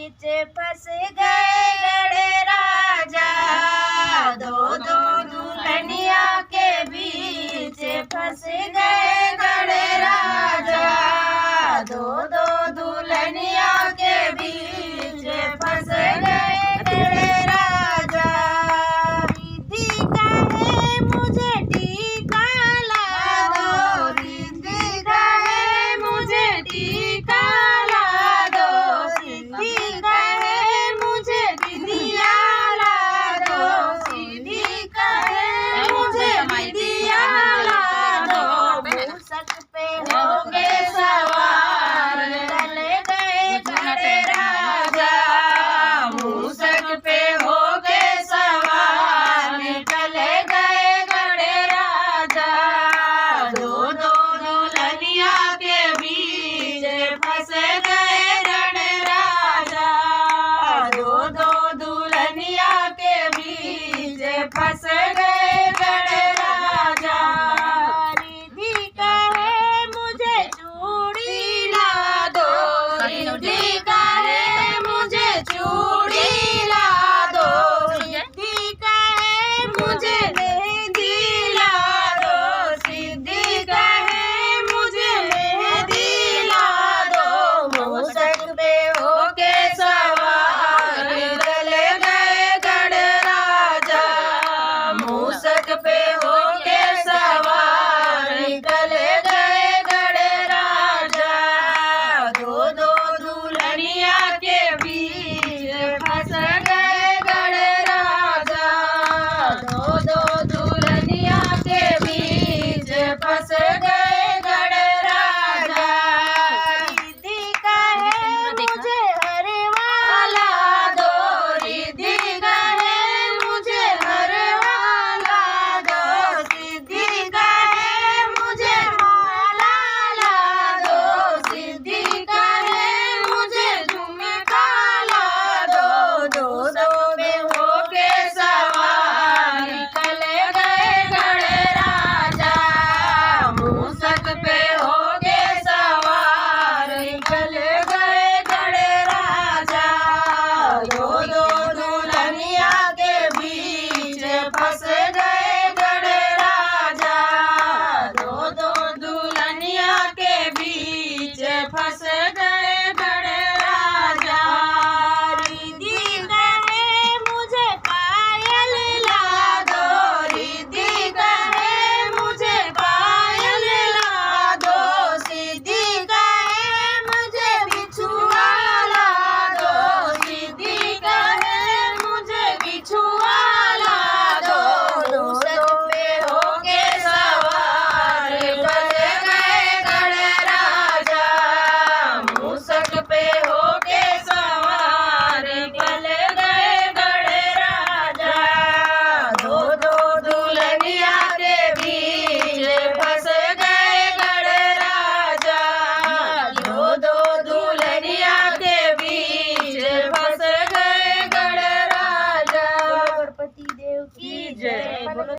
बीच फंस गए गड़े राजा, दो दो दुल्हनिया के बीच फंस गए गड़े राजा, दो दो दुल्हनिया के बीच फंस गए गड़े राजा। रिद्धि कहे मुझे टीका ला दो, रिद्धि कहे मुझे टीका ला दो, सिद्धि कहे मुझे विद्या ला दो, सिद्धि कहे मुझे विद्या ला दो। मूसक पे हो गए सवार चले गए गड़े राजा, मूसक पे हो गए सवार चले गए गड़े राजा, दो दो दुल्हनिया के बीच फंस गए गड़े राजा, दो दो दुल्हनिया के बीच फंस गए गड़े राजा। रिद्धि कहे मुझे चूड़ी ला दो, रिद्धि